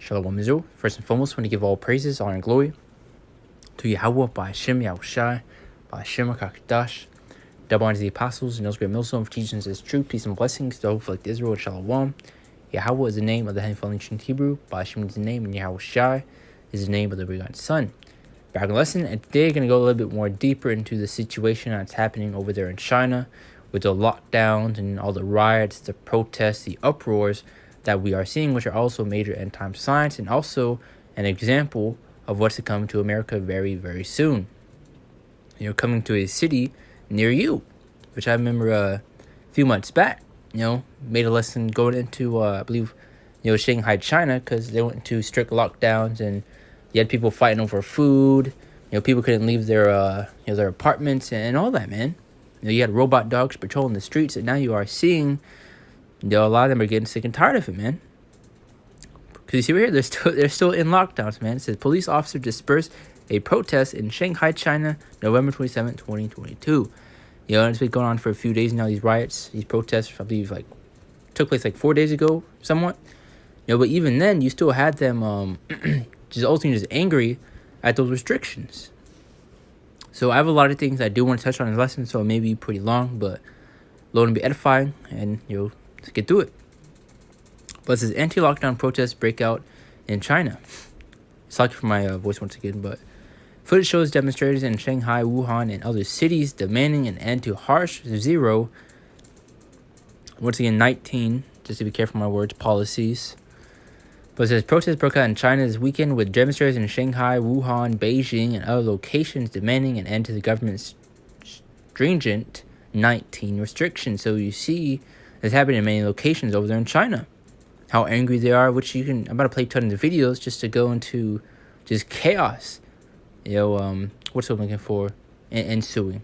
Shalom Israel. First and foremost, I want to give all praises, honor, and glory to Yahweh by Hashem Yahushai, by Hashem HaKadosh. Double honor to the apostles and those great millstone for teaching us truth, peace, and blessings to all like Israel and Shalom. Yahweh is the name of the Heavenly Father in Hebrew. By Hashem is the name, and Yahushai is the name of the begotten Son. Back in the lesson, and today we're going to go a little bit more deeper into the situation that's happening over there in China with the lockdowns and all the riots, the protests, the uproars that we are seeing, which are also major end time signs and also an example of what's to come to America very, very soon. Coming to a city near you, which I remember a few months back, made a lesson going into, I believe, Shanghai, China, because they went into strict lockdowns and you had people fighting over food. People couldn't leave their apartments and all that, man. You had robot dogs patrolling the streets, and now you are seeing, a lot of them are getting sick and tired of it, man. Because you see right here, they're still in lockdowns, man. It says police officers dispersed a protest in Shanghai, China, November 27, 2022. It's been going on for a few days now. These riots, these protests, I believe, took place 4 days ago, somewhat. But even then, you still had them just ultimately just angry at those restrictions. So I have a lot of things I do want to touch on in this lesson, so it may be pretty long, but Lord will be edifying, and let's get through it. But it says anti-lockdown protests break out in China. Sorry for my voice once again, but footage shows demonstrators in Shanghai, Wuhan, and other cities demanding an end to harsh zero. Once again, 19, just to be careful with my words, policies. But it says protests broke out in China this weekend with demonstrators in Shanghai, Wuhan, Beijing, and other locations demanding an end to the government's stringent 19 restrictions. So you see this happening in many locations over there in China. How angry they are, which I'm about to play tons of videos just to go into just chaos. What's I'm looking for? Ensuing,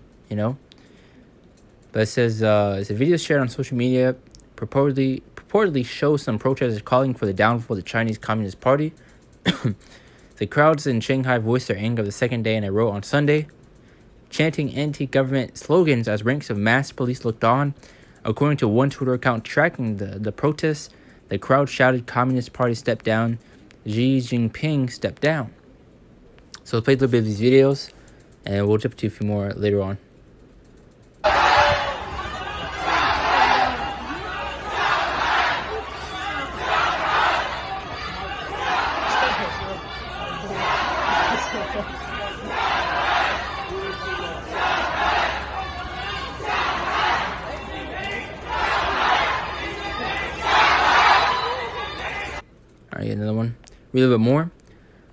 But it says, it's a video shared on social media purportedly shows some protesters calling for the downfall of the Chinese Communist Party. The crowds in Shanghai voiced their anger the second day in a row on Sunday, chanting anti-government slogans as ranks of masked police looked on. According to one Twitter account tracking the protests, the crowd shouted, "Communist Party step down, Xi Jinping step down." So let's play a little bit of these videos, and we'll jump to a few more later on. Alright, another one. Read a little bit more.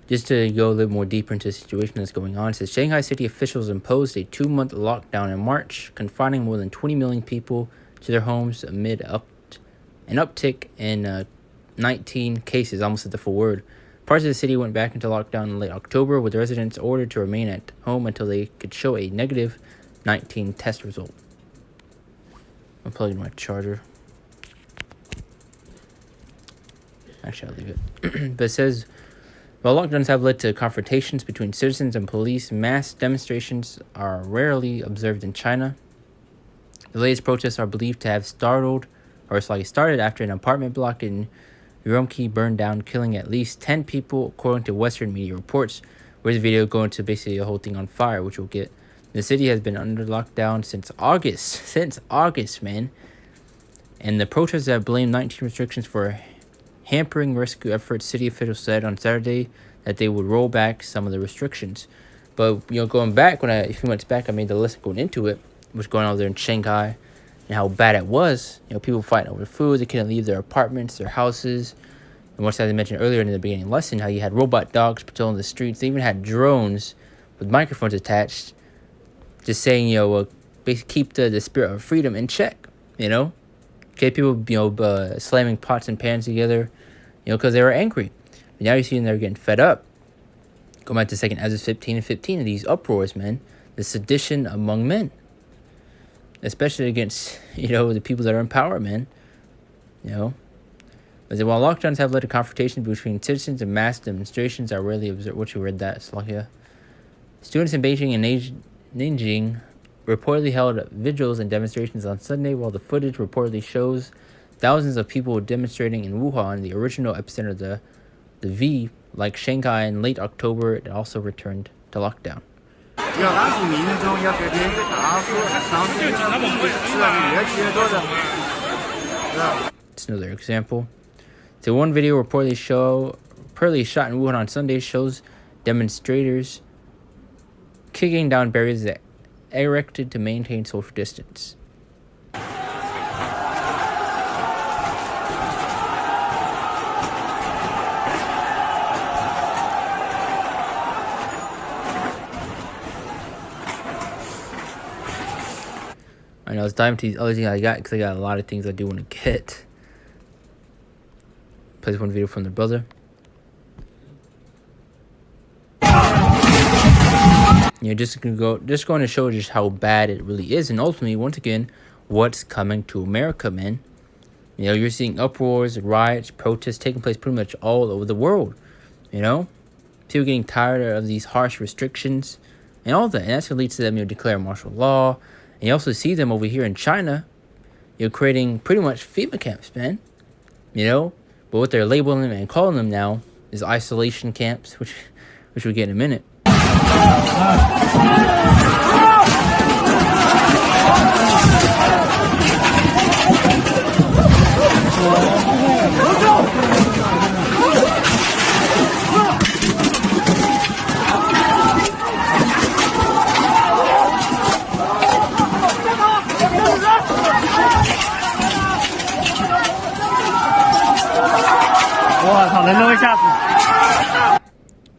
Just to go a little more deeper into the situation that's going on. It says Shanghai city officials imposed a 2-month lockdown in March, confining more than 20 million people to their homes amid an uptick in 19 cases, almost at the full word. Parts of the city went back into lockdown in late October, with residents ordered to remain at home until they could show a negative 19 test result. I'm plugging my charger. Actually, I'll leave it. But it says, while lockdowns have led to confrontations between citizens and police, mass demonstrations are rarely observed in China. The latest protests are believed to have started after an apartment block in Urumqi burned down, killing at least 10 people, according to Western media reports. Where's the video going to basically a whole thing on fire, which we'll get. The city has been under lockdown since August, man. And the protesters have blamed 19 restrictions for hampering rescue efforts. City officials said on Saturday that they would roll back some of the restrictions. But, going back, a few months back, I made the list going into it, what's going on over there in Shanghai, and how bad it was. People fighting over food, they couldn't leave their apartments, their houses. And once, as I mentioned earlier in the beginning lesson, how you had robot dogs patrolling the streets. They even had drones with microphones attached, just saying, basically keep the spirit of freedom in check, Okay, people, slamming pots and pans together, because they were angry. But now you're seeing they're getting fed up. Go back to 2nd Ezra 15 and 15 of these uproars, man. The sedition among men. Especially against, the people that are in power, man. But while lockdowns have led to confrontations between citizens and mass demonstrations are rarely observed. What you read that, Slovakia? Students in Beijing and Nanjing reportedly held vigils and demonstrations on Sunday, while the footage reportedly shows thousands of people demonstrating in Wuhan, the original epicenter of the the V, like Shanghai in late October, it also returned to lockdown. It's another example. So one video reportedly shot in Wuhan on Sunday shows demonstrators kicking down barriers that erected to maintain social distance. I know it's time to these other things I got because I got a lot of things I do want to get. Plays one video from their brother. Just going to show just how bad it really is, and ultimately, once again, what's coming to America, man. You're seeing uproars, riots, protests taking place pretty much all over the world. People getting tired of these harsh restrictions and all that, and that's what leads to them declaring martial law. And you also see them over here in China, creating pretty much FEMA camps, man. But what they're labeling them and calling them now is isolation camps, which we'll get in a minute.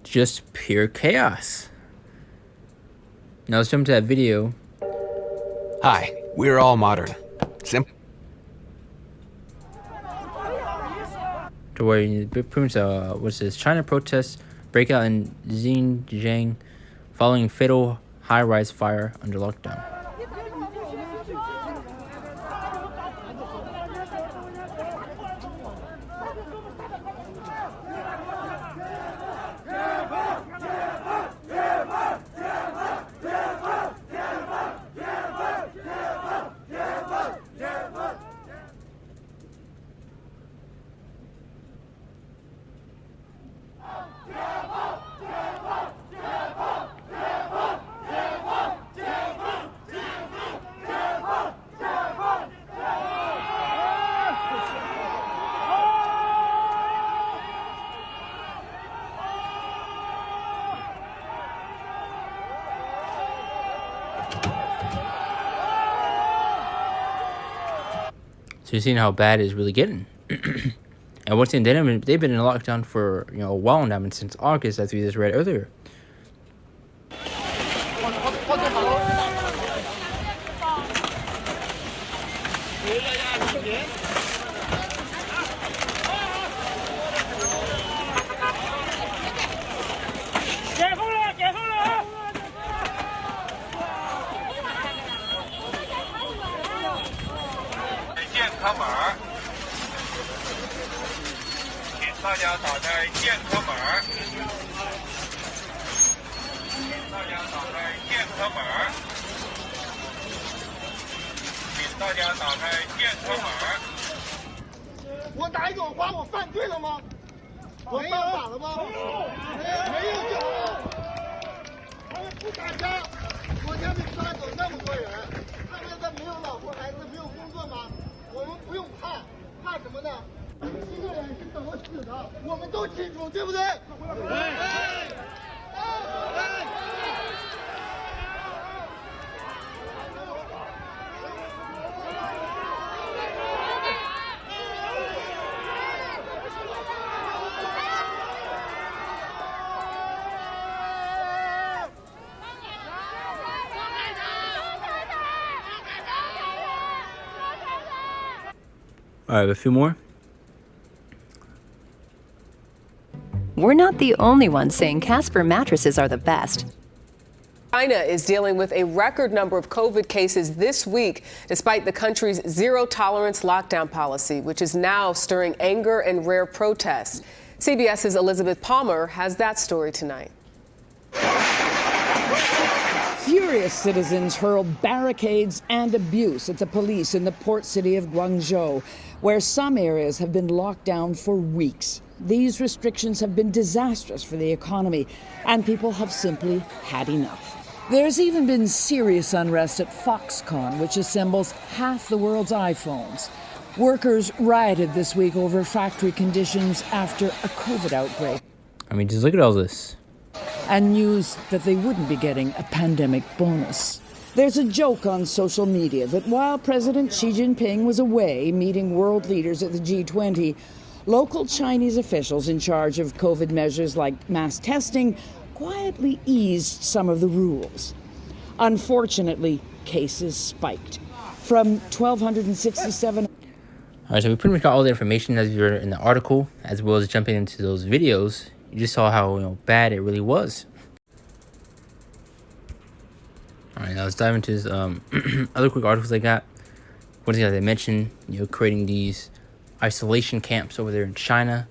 Just pure chaos. Now let's jump to that video. Hi, we're all modern. Simple. To where pretty much what's this? China protests break out in Xinjiang following fatal high-rise fire under lockdown. So you're seeing how bad it's really getting. And once again, they've been in lockdown for a while now, and since August, as we just read earlier. All right, a few more. We're not the only ones saying Casper mattresses are the best. China is dealing with a record number of COVID cases this week, despite the country's zero-tolerance lockdown policy, which is now stirring anger and rare protests. CBS's Elizabeth Palmer has that story tonight. Furious citizens hurled barricades and abuse at the police in the port city of Guangzhou, where some areas have been locked down for weeks. These restrictions have been disastrous for the economy, and people have simply had enough. There's even been serious unrest at Foxconn, which assembles half the world's iPhones. Workers rioted this week over factory conditions after a COVID outbreak. I mean, just look at all this. And news that they wouldn't be getting a pandemic bonus. There's a joke on social media that while President Xi Jinping was away meeting world leaders at the G20, local Chinese officials in charge of COVID measures like mass testing quietly eased some of the rules. Unfortunately, cases spiked. From 1,267... All right, so we pretty much got all the information as you read in the article, as well as jumping into those videos. You just saw how bad it really was. All right, now let's dive into this, other quick articles I got. One thing that I mentioned, creating these isolation camps over there in China,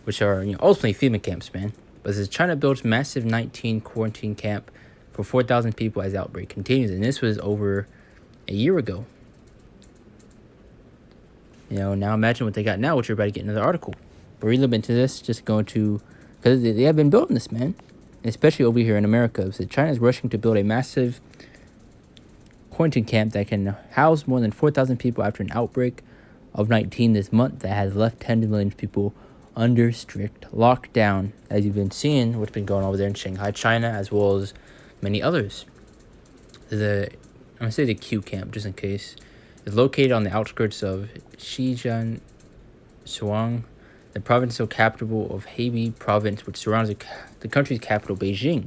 which are ultimately FEMA camps, man. But it says China builds massive 19 quarantine camp for 4,000 people as outbreak continues, and this was over a year ago. Now imagine what they got now, which you're about to get into the article. But read a little bit into this, just going to, because they have been building this, man. And especially over here in America. So China is rushing to build a massive quarantine camp that can house more than 4,000 people after an outbreak of 19 this month that has left tens of millions of people under strict lockdown. As you've been seeing, what's been going on over there in Shanghai, China, as well as many others. I'm going to say the Q camp, just in case. It's located on the outskirts of Shijiazhuang, the provincial capital of Hebei province, which surrounds the country's capital, Beijing.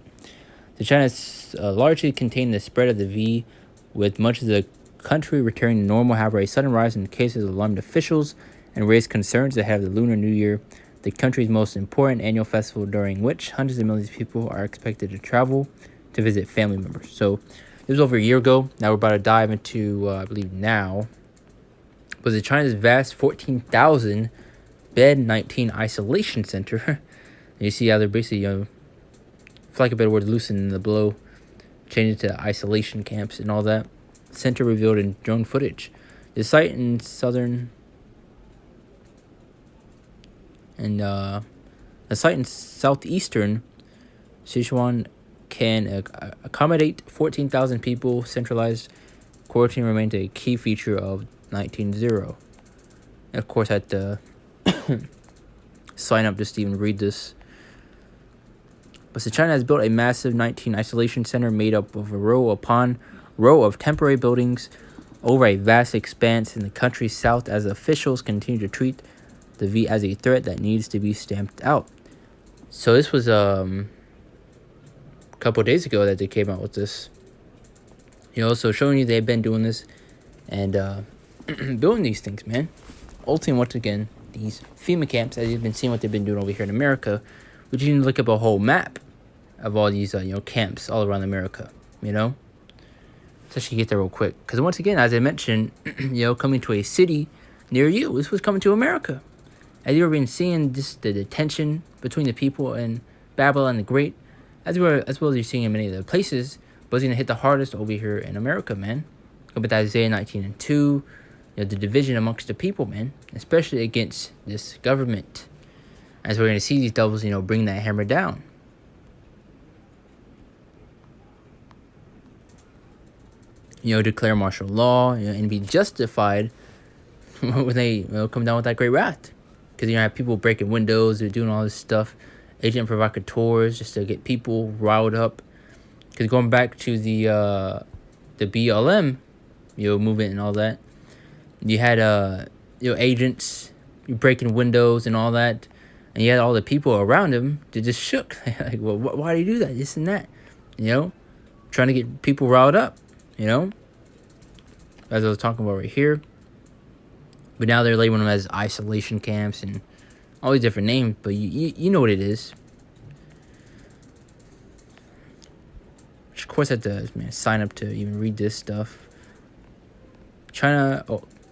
So China has largely contained the spread of the V, with much of the country returning to normal. However, a sudden rise in cases alarmed officials and raised concerns ahead of the Lunar New Year, the country's most important annual festival, during which hundreds of millions of people are expected to travel to visit family members. So this was over a year ago. Now we're about to dive into, I believe now, was China's vast 14,000 bed 19 isolation center. And you see how they're basically, for lack of a better word, loosening the blow, changing to isolation camps and all that. Center revealed in drone footage. The site in southeastern Sichuan can accommodate 14,000 people. Centralized quarantine remains a key feature of 19.0. And of course, I had to sign up just to even read this. But so China has built a massive 19 isolation center made up of a row upon row of temporary buildings over a vast expanse in the country's south, as officials continue to treat the V as a threat that needs to be stamped out. So this was a couple of days ago that they came out with this. So showing you they've been doing this and building these things, man. Ultimately, once again, these FEMA camps, as you've been seeing what they've been doing over here in America, which you can look up a whole map of all these camps all around America, So let's get there real quick, because once again, as I mentioned, coming to a city near you, this was coming to America. As you've been seeing just the tension between the people in Babylon the Great, as well as you're seeing in many of the places, but it's going to hit the hardest over here in America, man. Go back to Isaiah 19:2, the division amongst the people, man, especially against this government. As we're going to see these devils, bring that hammer down. Declare martial law, and be justified when they come down with that great wrath. Because you have people breaking windows, they're doing all this stuff, agent provocateurs, just to get people riled up. Because going back to the BLM, movement and all that, you had agents breaking windows and all that, and you had all the people around him that just shook. Like, well, why do you do that? This and that, trying to get people riled up, as I was talking about right here. But now they're labeling them as isolation camps and all these different names, but you know what it is. Which of course I had to sign up to even read this stuff. China,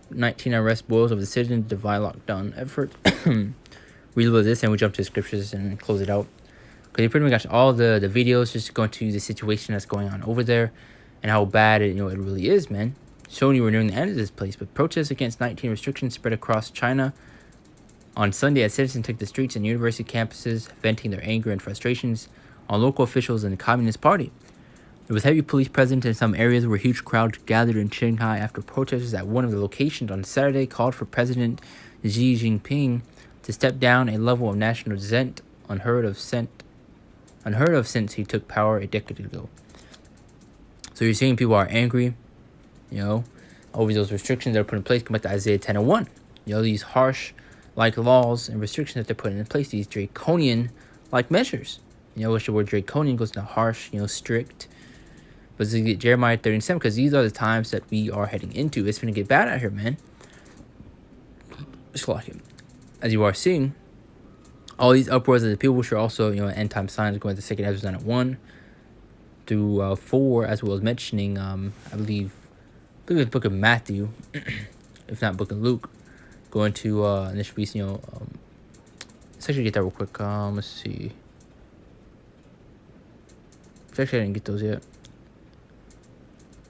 19 arrest boils over the decision to divide lockdown effort. Read a little of this and we jump to the scriptures and close it out. Because you pretty much got all the videos just going to the situation that's going on over there and how bad it really is, man. Showing you we're nearing the end of this place, but protests against 19 restrictions spread across China On Sunday, as citizens took the streets and university campuses, venting their anger and frustrations on local officials and the Communist Party. There was heavy police presence in some areas where huge crowds gathered in Shanghai after protesters at one of the locations on Saturday called for President Xi Jinping to step down a level of national dissent unheard of since he took power a decade ago. So you're seeing people are angry, over those restrictions that are put in place. Come back to Isaiah 10 and 1. These harsh laws and restrictions that they're putting in place, these draconian measures. Which the word draconian goes into harsh, strict. But this is Jeremiah 37, because these are the times that we are heading into. It's going to get bad out here, man. Just like it. As you are seeing, all these uproars of the people, which are also, end time signs, going to 2 Ezra 9 at 1 through 4, as well as mentioning, I believe the book of Matthew, if not book of Luke, going to, and this should be, let's actually get that real quick. Let's see. Actually, I didn't get those yet.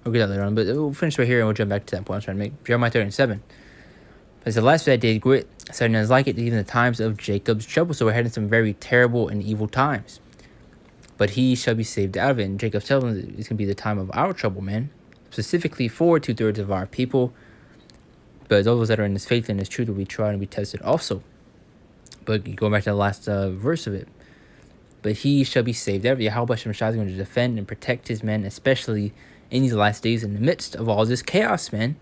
I'll get that later on, but we'll finish right here and we'll jump back to that point I was trying to make. Jeremiah 37. It's the last of that day's grit, certain as like it, even the times of Jacob's trouble. So we're heading some very terrible and evil times. But he shall be saved out of it. And Jacob tells him it's going to be the time of our trouble, man. Specifically for 2/3 of our people. But those that are in this faith and this truth will be tried and be tested also. But going back to the last verse of it. But he shall be saved out of it. Yahweh Shem Shai is going to defend and protect his men, especially in these last days in the midst of all this chaos, man.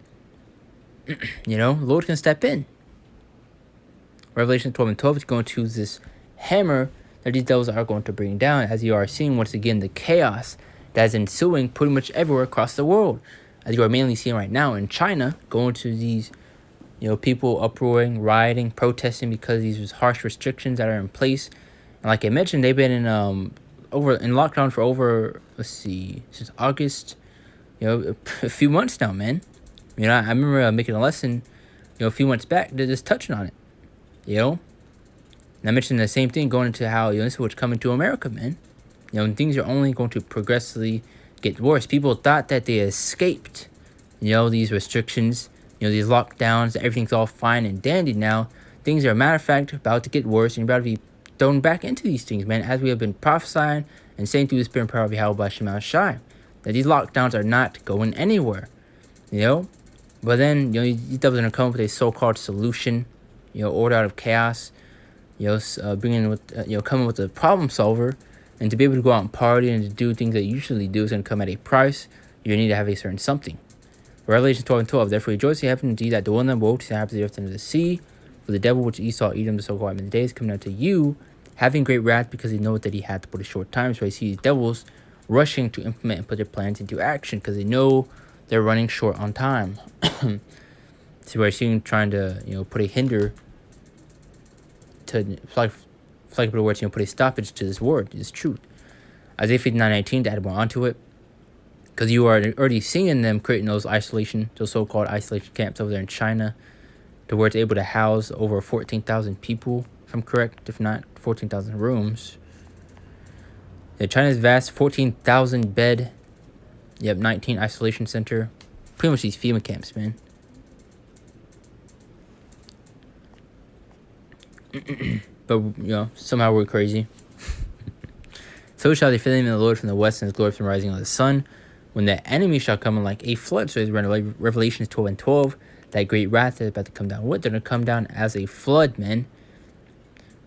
The Lord can step in. Revelation 12 and 12 is going to use this hammer that these devils are going to bring down, as you are seeing once again the chaos that is ensuing pretty much everywhere across the world. As you are mainly seeing right now in China, going to these, people uproaring, rioting, protesting because of these harsh restrictions that are in place. And like I mentioned, they've been in lockdown for over, since August, a few months now, man. I remember making a lesson, a few months back, just touching on it, And I mentioned the same thing going into how, this is what's coming to America, man. And things are only going to progressively get worse. People thought that they escaped, these restrictions, these lockdowns, everything's all fine and dandy now. Things are, matter of fact, about to get worse, and you're about to be thrown back into these things, man, as we have been prophesying and saying through the spirit and power of Yahweh Shema Shai, that these lockdowns are not going anywhere, But then, these devils are going to come up with a so-called solution, order out of chaos, coming with a problem solver, and to be able to go out and party and to do things that you usually do is going to come at a price. You need to have a certain something. Revelation 12 and 12, therefore rejoice in heaven and ye that dwell in them, woe to the inhabitants of the earth and of the sea, for the devil which Esau Edom, the so-called in the days, coming unto you, having great wrath, because he knoweth that he had to put a short time. So I see these devils rushing to implement and put their plans into action, because they know they're running short on time. So we're seeing trying to, put a hinder to, like the words, put a stoppage to this word, this truth. Isaiah 59:19 to add more onto it, because you are already seeing them creating those so-called isolation camps over there in China, to where it's able to house over 14,000 people, if I'm correct, if not 14,000 rooms. China's vast 14,000 bed, 19 isolation center, pretty much these FEMA camps, man. But, somehow we're crazy. So shall they fill him in the Lord from the west, and his glory from the rising of the sun, when the enemy shall come in like a flood. So it's Revelation 12 and 12, that great wrath that is about to come down. What? They're going to come down as a flood, man.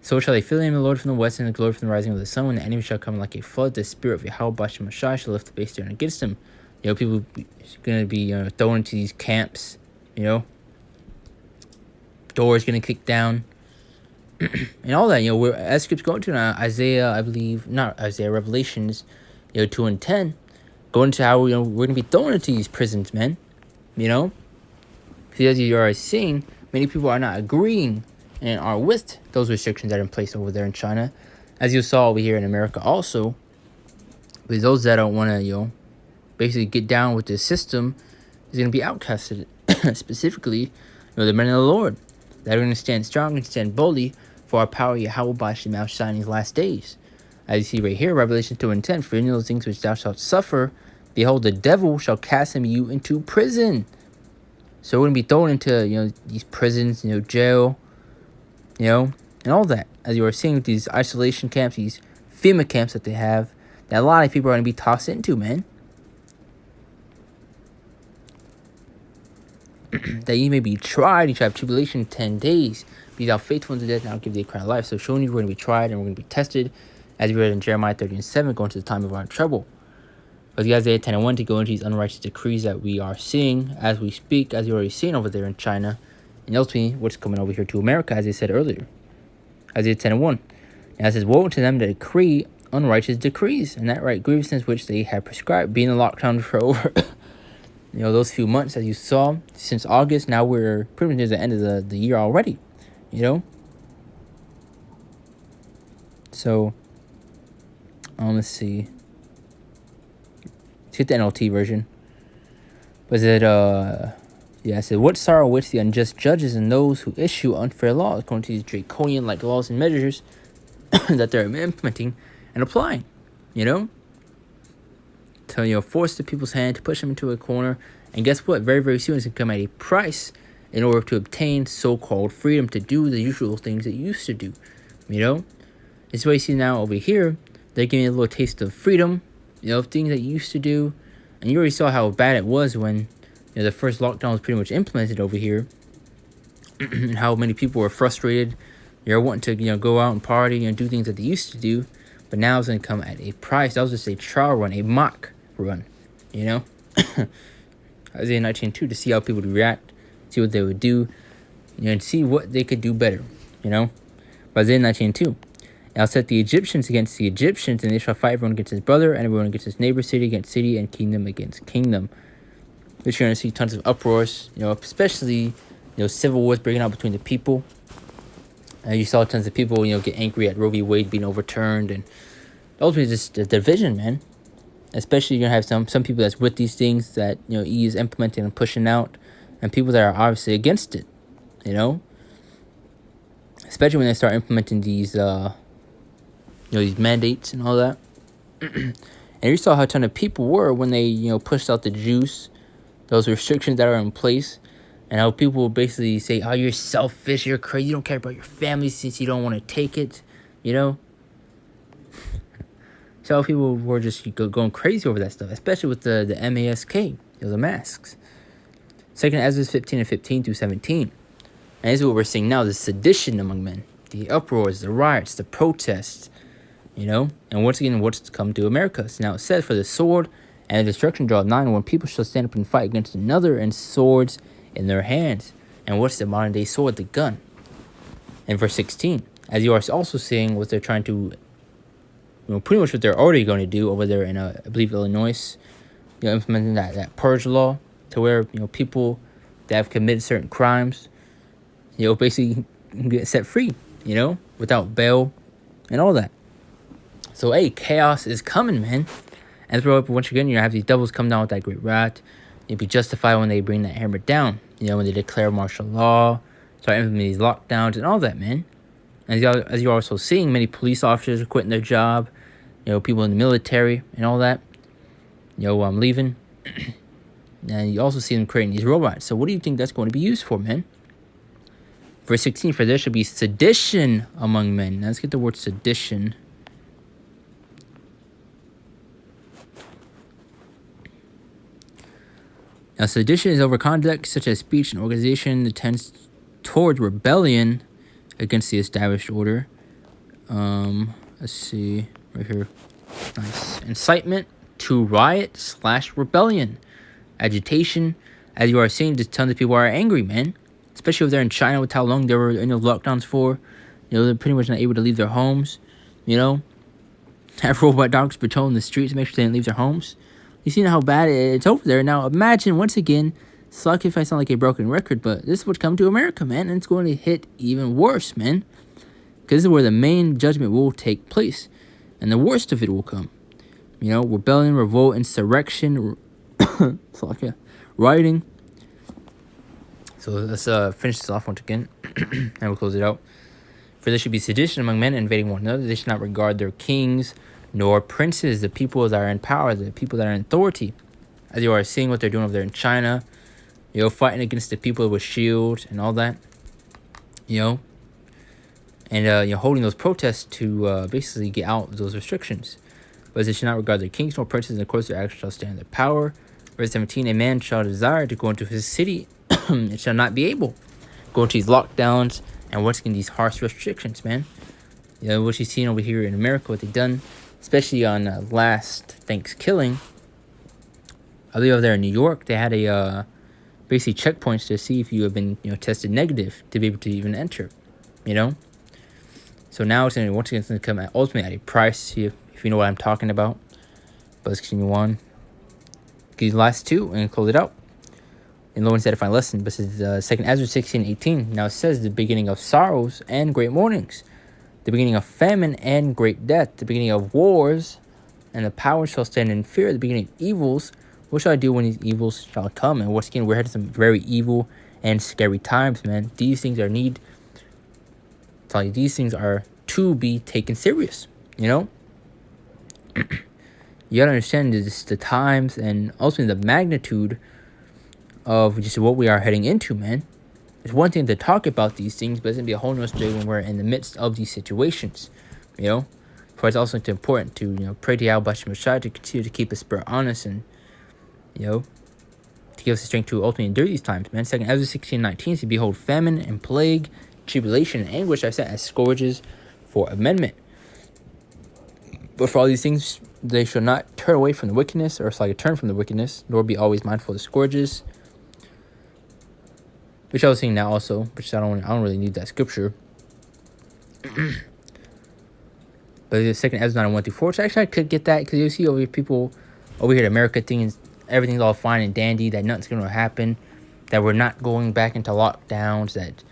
So shall they fill him in the Lord from the west, and the glory from the rising of the sun, when the enemy shall come in like a flood. The spirit of Yahweh Bashem Mashai shall lift the base there against him. People going to be thrown into these camps, Doors going to kick down. And all that, we're, as scripts go into Isaiah, I believe, not Isaiah, Revelations, 2 and 10, going into how, we're going to be thrown into these prisons, man, Because as you are seeing, many people are not agreeing and are with those restrictions that are in place over there in China, as you saw over here in America also. But those that don't want to, basically get down with this system is going to be outcasted, specifically, the men of the Lord, that are going to stand strong and stand boldly for our power, Yahweh Bashem out shine these last days. As you see right here, Revelation 2 and 10, for any of those things which thou shalt suffer, behold, the devil shall cast you into prison. So we're going to be thrown into, these prisons, jail, you know, and all that. As you are seeing with these isolation camps, these FEMA camps that they have, that a lot of people are going to be tossed into, man. That you may be tried, you shall have tribulation 10 days. Be thou faithful unto death, and I'll give thee a crown of life. So showing you we're going to be tried and we're going to be tested, as we read in Jeremiah 30:7, going to the time of our trouble. But the Isaiah 10:1 to go into these unrighteous decrees that we are seeing as we speak, as you're already seeing over there in China, and ultimately what's coming over here to America, as I said earlier. Isaiah 10:1. Now it says, woe to them that decree unrighteous decrees, and that right grievousness which they have prescribed, being in lockdown for over those few months, as you saw, since August. Now we're pretty much near the end of the year already, So, let's see. Let's get the NLT version. Was it, it said, what sorrow awaits the unjust judges and those who issue unfair laws, according to these draconian-like laws and measures that they're implementing and applying, to, force the people's hand, to push them into a corner. And guess what? Very, very soon it's going to come at a price in order to obtain so-called freedom to do the usual things that you used to do, It's what you see now over here. They're giving you a little taste of freedom, things that you used to do. And you already saw how bad it was when, the first lockdown was pretty much implemented over here. And how many people were frustrated. You're wanting to, go out and party and do things that they used to do. But now it's going to come at a price. That was just a trial run, a mock run, Isaiah 19:2, to see how people would react, see what they would do, and see what they could do better, But Isaiah 19:2. And I'll set the Egyptians against the Egyptians, and they shall fight everyone against his brother, and everyone against his neighbor, city against city, and kingdom against kingdom. Which you're going to see tons of uproars, especially, civil wars breaking out between the people. And you saw tons of people, get angry at Roe v. Wade being overturned, and ultimately just the division, man. Especially you're going to have some people that's with these things that, he is implementing and pushing out, and people that are obviously against it, Especially when they start implementing these, these mandates and all that. And you saw how a ton of people were when they, pushed out the juice, those restrictions that are in place, and how people will basically say, oh, you're selfish, you're crazy, you don't care about your family since you don't want to take it, So people were just going crazy over that stuff, especially with the mask, the masks. 2nd Ezra 15:15-17. And this is what we're seeing now, the sedition among men, the uproars, the riots, the protests, And once again, what's come to America? So now it says, for the sword and the destruction draw nigh, when people shall stand up and fight against another, and swords in their hands. And what's the modern day sword? The gun. And verse 16, as you are also seeing what they're trying to, pretty much what they're already going to do over there in, I believe, Illinois, implementing that purge law, to where, people that have committed certain crimes, basically get set free, without bail and all that. So, hey, chaos is coming, man. And throw up, once again, you have these devils come down with that great wrath. You'll be justified when they bring that hammer down, when they declare martial law, start implementing these lockdowns and all that, man. As you're also seeing, many police officers are quitting their job, people in the military and all that, I'm leaving. And you also see them creating these robots. So what do you think that's going to be used for, man? Verse 16, for there shall be sedition among men. Now let's get the word sedition. Now, sedition is over conduct such as speech and organization that tends towards rebellion against the established order. Let's see, right here. Nice. Incitement to riot / rebellion. Agitation. As you are seeing, just tons of people are angry, man. Especially if they're in China with how long they were in those lockdowns for. They're pretty much not able to leave their homes. Have robot dogs patrolling the streets to make sure they didn't leave their homes. You see how bad it's over there. Now, imagine, once again, suck if I sound like a broken record, but this is what's coming to America, man. And it's going to hit even worse, man. Because this is where the main judgment will take place. And the worst of it will come. Rebellion, revolt, insurrection, rioting. So let's finish this off once again. And we'll close it out. For there should be sedition among men, invading one another. They should not regard their kings, nor princes, the people that are in power, the people that are in authority. As you are seeing what they're doing over there in China, fighting against the people with shields and all that, and holding those protests to basically get out of those restrictions. But they should not regard their kings nor princes, and of course their actions shall stand in their power. Verse 17, a man shall desire to go into his city and shall not be able. Go into these lockdowns and what's in these harsh restrictions, man. What you've seen over here in America, what they've done, especially on last Thanksgiving. I believe over there in New York, they had a basically checkpoints to see if you have been tested negative to be able to even enter. So now it's once again going to come ultimately at a price, if you know what I'm talking about. But let's continue on. These last two and close it out. And Lord said a final lesson. This is 2nd Ezra 16:18. Now it says the beginning of sorrows and great mournings, the beginning of famine and great death, the beginning of wars, and the power shall stand in fear, the beginning of evils. What shall I do when these evils shall come? And once again, we're heading some very evil and scary times, man. These things are these things are to be taken serious, You gotta understand this, the times and ultimately the magnitude of just what we are heading into, man. It's one thing to talk about these things, but it's gonna be a whole nother story when we're in the midst of these situations, For it's also important to pray to Yahweh Shai to continue to keep the spirit honest and to give us the strength to ultimately endure these times, man. 2nd Ezra 16:19 says, behold, famine and plague, tribulation and anguish I set as scourges for amendment. But for all these things, they shall not turn away from the wickedness, or turn from the wickedness, nor be always mindful of the scourges. Which I was seeing now also, which I don't really need that scripture. But the 2nd Ezra 9:1-4, which actually I could get that, because you see over here people over here in America thinking everything's all fine and dandy, that nothing's going to happen, that we're not going back into lockdowns, that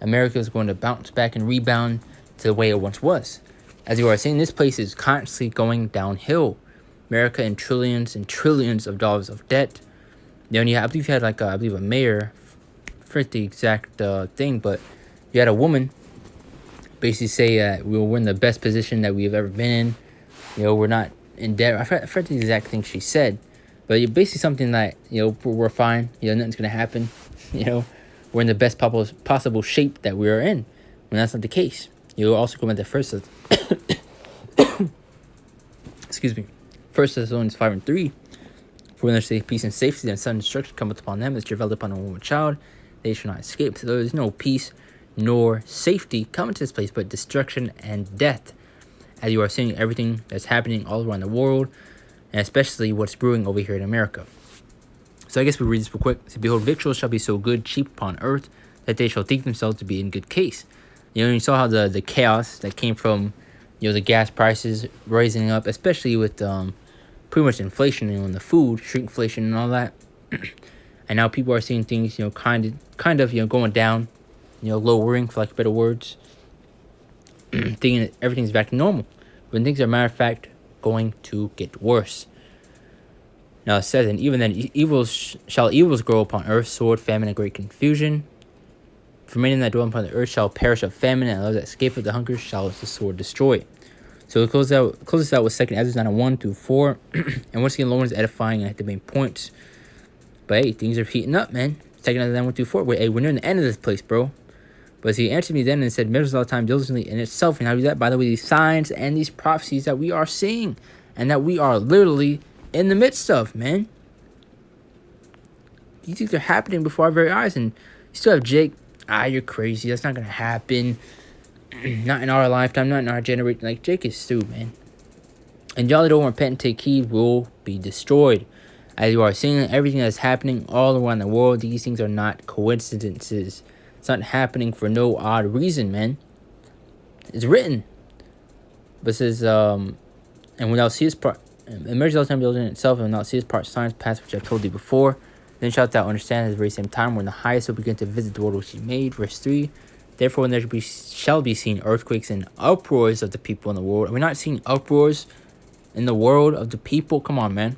America is going to bounce back and rebound to the way it once was. As you are seeing, this place is constantly going downhill. America in trillions and trillions of dollars of debt. I believe you had a mayor, I forget the exact thing, but you had a woman basically say that we're in the best position that we've ever been in. We're not in debt. I forget the exact thing she said, but basically something that we're fine. Nothing's gonna happen. We're in the best possible shape that we are in. When that's not the case, also come at the first. Excuse me. 1 Thessalonians 5:3. For when there say peace and safety, and sudden destruction cometh upon them as travailed upon a woman child, they shall not escape. So there is no peace nor safety coming to this place, but destruction and death. As you are seeing everything that's happening all around the world, and especially what's brewing over here in America. So I guess we read this real quick. So, behold, victuals shall be so good, cheap upon earth, that they shall think themselves to be in good case. You saw how the chaos that came from, the gas prices rising up, especially with pretty much inflation, in the food, shrinkflation and all that. And now people are seeing things, kind of, going down, lowering, for lack of better words, thinking that everything's back to normal. When things are, matter of fact, going to get worse. Now it says, and even then evils grow upon earth, sword, famine, and great confusion. For many that dwell upon the earth shall perish of famine, and those that escape of the hunger shall the sword destroy. So it closes this out with 2nd Ezra 9:1-4. And once again, Lord is edifying and at the main points. But hey, things are heating up, man. 2nd Ezra 9:1-4. We're near the end of this place, bro. But he answered me then and said, measures all the time diligently in itself. And how do that? By the way, these signs and these prophecies that we are seeing, and that we are literally in the midst of, man. These things are happening before our very eyes. And you still have Jake. You're crazy. That's not going to happen. Not in our lifetime. Not in our generation. Like, Jake is stupid, man. And y'all that don't repent and take heed will be destroyed. As you are seeing everything that's happening all around the world, these things are not coincidences. It's not happening for no odd reason, man. It's written. But it says, and when thou seest part, emerges all the time building itself, and when thou seest part signs past which I've told thee before, then shalt thou understand at the very same time when the highest will begin to visit the world which he made. Verse 3. Therefore, when there shall be seen earthquakes and uproars of the people in the world. Are we not seeing uproars in the world of the people? Come on, man.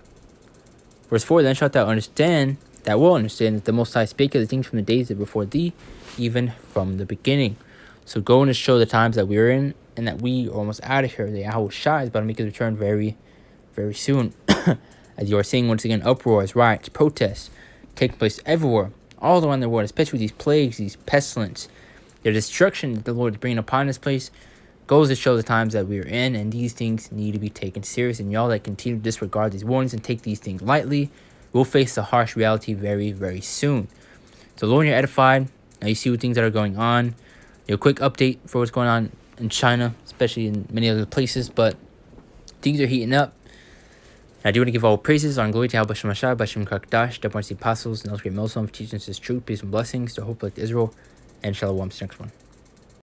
Verse 4. Then shalt thou understand, that will understand, that the Most High spake of the things from the days that before thee, even from the beginning. So going to show the times that we're in, and that we are almost out of here. The Yahweh Shai is about to make his return very, very soon. As you are seeing once again, uproars, riots, protests taking place everywhere, all around the world, especially with these plagues, these pestilence, The destruction that the Lord is bringing upon this place goes to show the times that we are in, and these things need to be taken serious. And y'all that continue to disregard these warnings and take these things lightly will face the harsh reality very, very soon. So, Lord, you're edified. Now you see what things that are going on. A quick update for what's going on in China, especially in many other places, but things are heating up. I do want to give all praises on glory to Yahweh Shem Ashai, Bashem Kakdash, the apostles, and those great Muslims for teaching us his truth, peace, and blessings to hope like Israel, and Shalom. See you next one.